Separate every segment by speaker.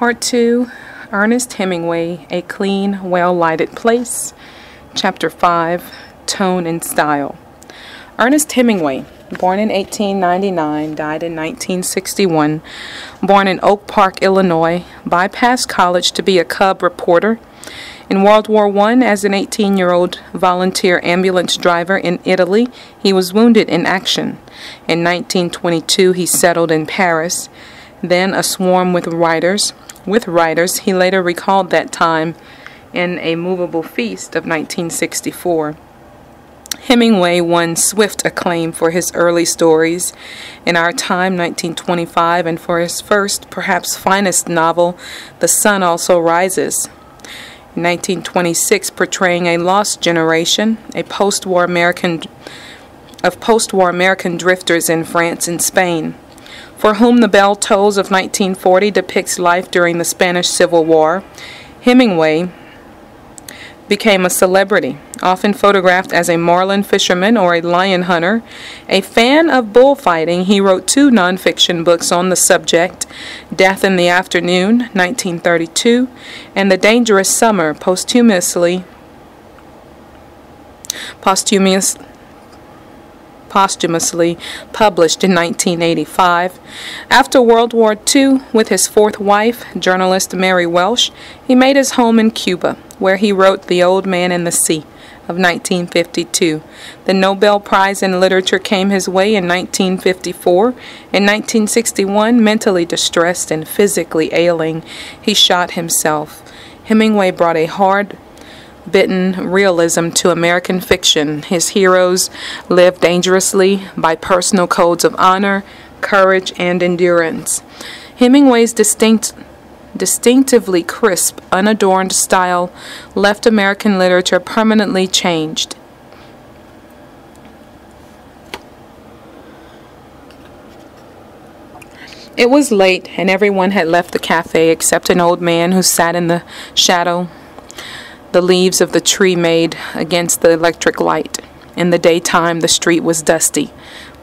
Speaker 1: Part 2, Ernest Hemingway, A Clean, Well-Lighted Place. Chapter 5, Tone and Style. Ernest Hemingway, born in 1899, died in 1961, born in Oak Park, Illinois, bypassed college to be a cub reporter. In World War I, as an 18-year-old volunteer ambulance driver in Italy, he was wounded in action. In 1922, he settled in Paris, then a swarm with writers. He later recalled that time in A Movable Feast of 1964. Hemingway won swift acclaim for his early stories, In Our Time, 1925, and for his first, perhaps finest novel, The Sun Also Rises. In 1926, portraying a lost generation, post-war American drifters in France and Spain, for whom the bell tolls of 1940 depicts life during the Spanish Civil War. Hemingway became a celebrity, often photographed as a marlin fisherman or a lion hunter. A fan of bullfighting, he wrote 2 nonfiction books on the subject, Death in the Afternoon, 1932, and The Dangerous Summer, posthumously published in 1985. After World War II, with his 4th wife, journalist Mary Welsh, he made his home in Cuba, where he wrote The Old Man and the Sea of 1952. The Nobel Prize in Literature came his way in 1954. In 1961, mentally distressed and physically ailing, he shot himself. Hemingway brought a hard-bitten realism to American fiction. His heroes lived dangerously by personal codes of honor, courage, and endurance. Hemingway's distinctively crisp, unadorned style left American literature permanently changed. It was late, and everyone had left the cafe except an old man who sat in the shadow the leaves of the tree made against the electric light. In the daytime, the street was dusty,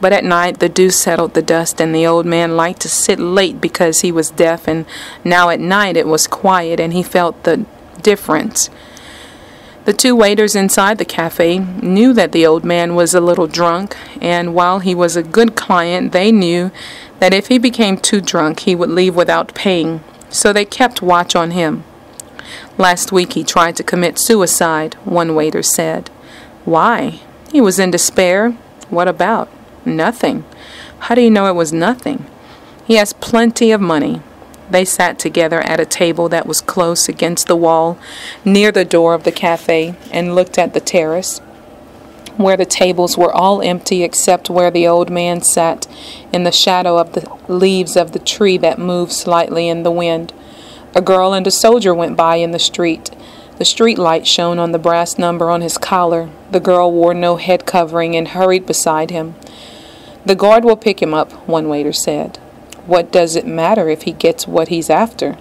Speaker 1: but at night the dew settled the dust, and the old man liked to sit late because he was deaf, and now at night it was quiet, and he felt the difference. The 2 waiters inside the cafe knew that the old man was a little drunk, and while he was a good client, they knew that if he became too drunk, he would leave without paying, so they kept watch on him. Last week he tried to commit suicide, one waiter said. Why? He was in despair. What about? Nothing. How do you know it was nothing? He has plenty of money. They sat together at a table that was close against the wall near the door of the cafe and looked at the terrace, where the tables were all empty except where the old man sat in the shadow of the leaves of the tree that moved slightly in the wind. A girl and a soldier went by in the street. The street light shone on the brass number on his collar. The girl wore no head covering and hurried beside him. The guard will pick him up, one waiter said. What does it matter if he gets what he's after?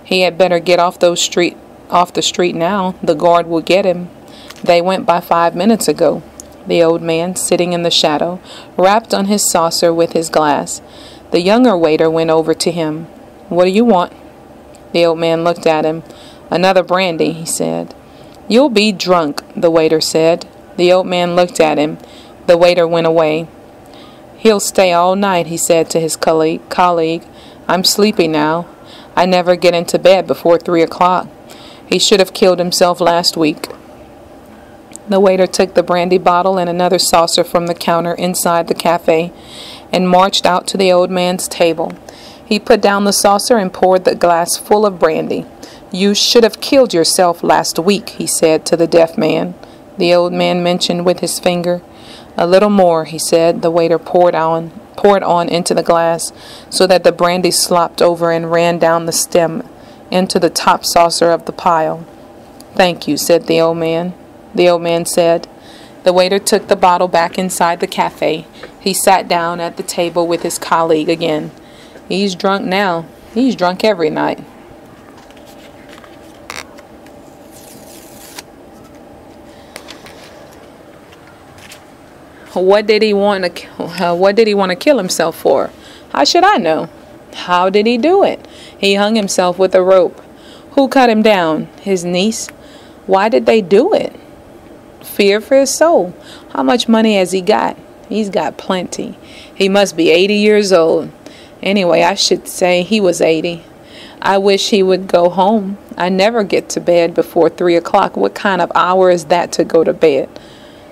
Speaker 1: He had better get off the street now. The guard will get him. They went by 5 minutes ago. The old man, sitting in the shadow, rapped on his saucer with his glass. The younger waiter went over to him. What do you want? The old man looked at him. Another brandy, he said. You'll be drunk, the waiter said. The old man looked at him. The waiter went away. He'll stay all night, he said to his colleague. I'm sleepy now. I never get into bed before 3 o'clock. He should have killed himself last week. The waiter took the brandy bottle and another saucer from the counter inside the cafe and marched out to the old man's table. He put down the saucer and poured the glass full of brandy. You should have killed yourself last week, he said to the deaf man. The old man mentioned with his finger. A little more, he said. The waiter poured on into the glass so that the brandy slopped over and ran down the stem into the top saucer of the pile. Thank you, said the old man. The old man said. The waiter took the bottle back inside the cafe. He sat down at the table with his colleague again. He's drunk now. He's drunk every night. What did he want to kill himself for? How should I know? How did he do it? He hung himself with a rope. Who cut him down? His niece. Why did they do it? Fear for his soul. How much money has he got? He's got plenty. He must be 80 years old. Anyway, I should say he was 80. I wish he would go home. I never get to bed before 3 o'clock. What kind of hour is that to go to bed?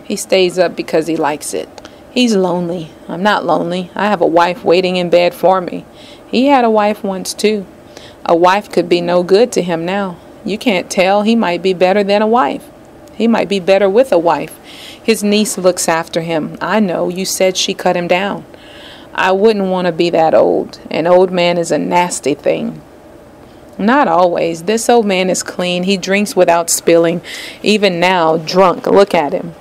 Speaker 1: He stays up because he likes it. He's lonely. I'm not lonely. I have a wife waiting in bed for me. He had a wife once too. A wife could be no good to him now. You can't tell. He might be better than a wife. He might be better with a wife. His niece looks after him. I know. You said she cut him down. I wouldn't want to be that old. An old man is a nasty thing. Not always. This old man is clean. He drinks without spilling. Even now, drunk. Look at him.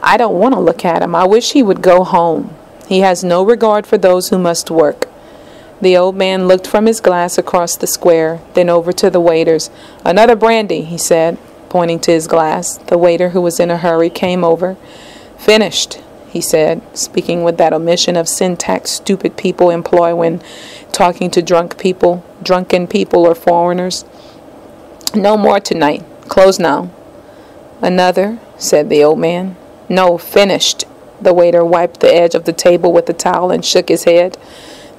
Speaker 1: I don't want to look at him. I wish he would go home. He has no regard for those who must work. The old man looked from his glass across the square, then over to the waiters. Another brandy, he said, pointing to his glass. The waiter, who was in a hurry, came over. Finished, he said, speaking with that omission of syntax stupid people employ when talking to drunken people or foreigners. No more tonight. Close now. Another, said the old man. No, finished. The waiter wiped the edge of the table with the towel and shook his head.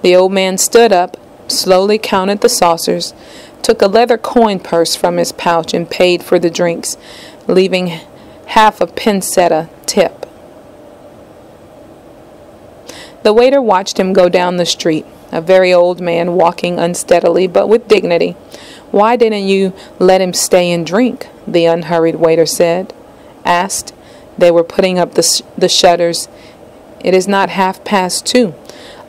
Speaker 1: The old man stood up, slowly counted the saucers, took a leather coin purse from his pouch and paid for the drinks, leaving half a pencetta tip. The waiter watched him go down the street, a very old man walking unsteadily but with dignity. Why didn't you let him stay and drink? The unhurried waiter asked. They were putting up the shutters. It is not 2:30.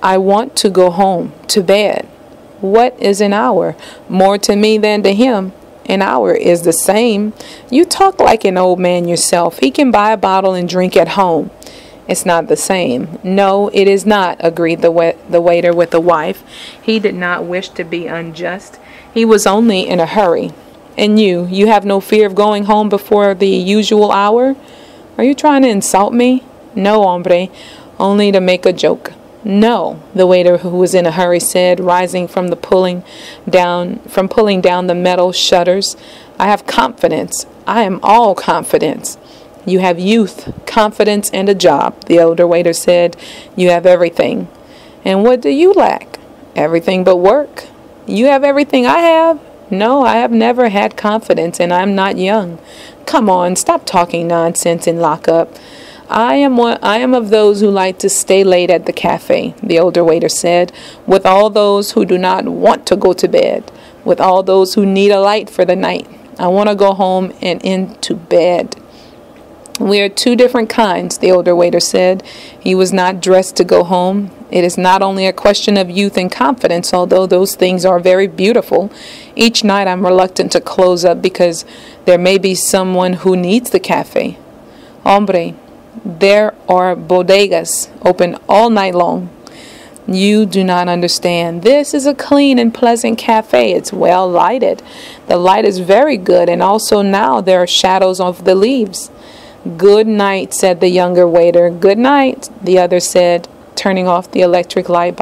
Speaker 1: I want to go home, to bed. What is an hour? More to me than to him. An hour is the same. You talk like an old man yourself. He can buy a bottle and drink at home. It's not the same. No, it is not, agreed the waiter with the wife. He did not wish to be unjust. He was only in a hurry. And you have no fear of going home before the usual hour? Are you trying to insult me? No, hombre, only to make a joke. No, the waiter, who was in a hurry, said, rising from pulling down the metal shutters. I have confidence. I am all confidence. You have youth, confidence, and a job, the older waiter said. You have everything. And what do you lack? Everything but work. You have everything I have? No, I have never had confidence, and I'm not young. Come on, stop talking nonsense and lock up. I am of those who like to stay late at the cafe, the older waiter said, with all those who do not want to go to bed, with all those who need a light for the night. I want to go home and into bed. We are two different kinds, the older waiter said. He was not dressed to go home. It is not only a question of youth and confidence, although those things are very beautiful. Each night I'm reluctant to close up because there may be someone who needs the cafe. Hombre, there are bodegas open all night long. You do not understand. This is a clean and pleasant cafe. It's well lighted. The light is very good, and also now there are shadows of the leaves. Good night, said the younger waiter. Good night, the other said, turning off the electric light.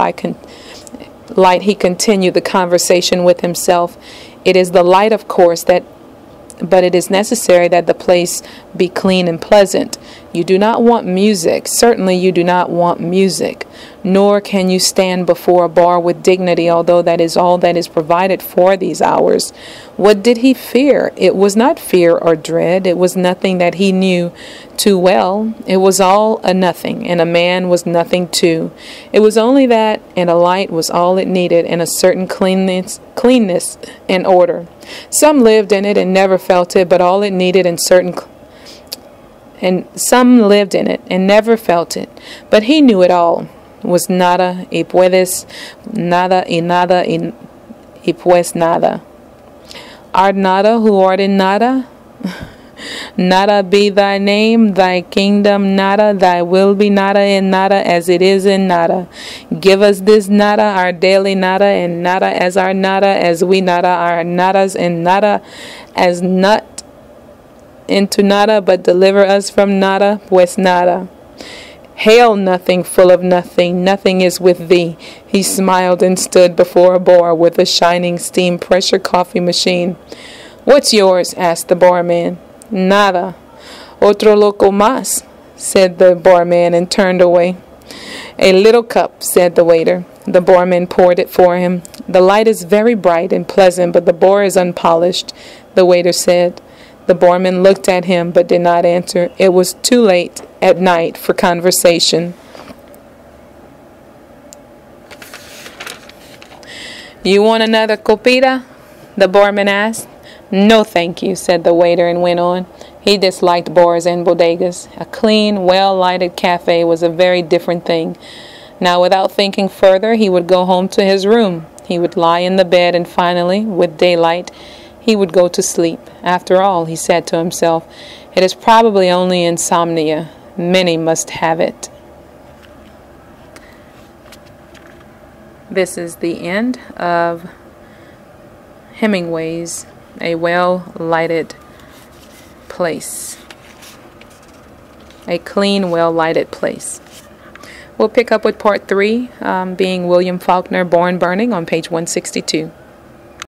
Speaker 1: He continued the conversation with himself. It is the light, of course, but it is necessary that the place be clean and pleasant. You do not want music. Certainly you do not want music. Nor can you stand before a bar with dignity, although that is all that is provided for these hours. What did he fear? It was not fear or dread. It was nothing that he knew too well. It was all a nothing, and a man was nothing too. It was only that, and a light was all it needed, and a certain cleanness and order. Some lived in it and never felt it, but all it needed and some lived in it and never felt it. But he knew it all. Was nada y puedes nada y nada y pues nada. Art nada who art in nada? Nada be thy name, thy kingdom nada, thy will be nada in nada as it is in nada. Give us this nada, our daily nada, and nada as our nada, as we nada our nadas, and nada as nut into nada, but deliver us from nada, pues nada. Hail, nothing, full of nothing, nothing is with thee. He smiled and stood before a bar with a shining steam pressure coffee machine. What's yours? Asked the barman. Nada. Otro loco más, said the barman and turned away. A little cup, said the waiter. The barman poured it for him. The light is very bright and pleasant, but the bar is unpolished, the waiter said. The barman looked at him but did not answer. It was too late at night for conversation. You want another copita? The barman asked. No, thank you, said the waiter and went on. He disliked bars and bodegas. A clean, well-lighted cafe was a very different thing. Now, without thinking further, he would go home to his room. He would lie in the bed and finally, with daylight, he would go to sleep. After all, he said to himself, it is probably only insomnia. Many must have it. This is the end of Hemingway's A Well-Lighted Place. A clean, well-lighted place. We'll pick up with part 3, being William Faulkner, Born Burning, on page 162.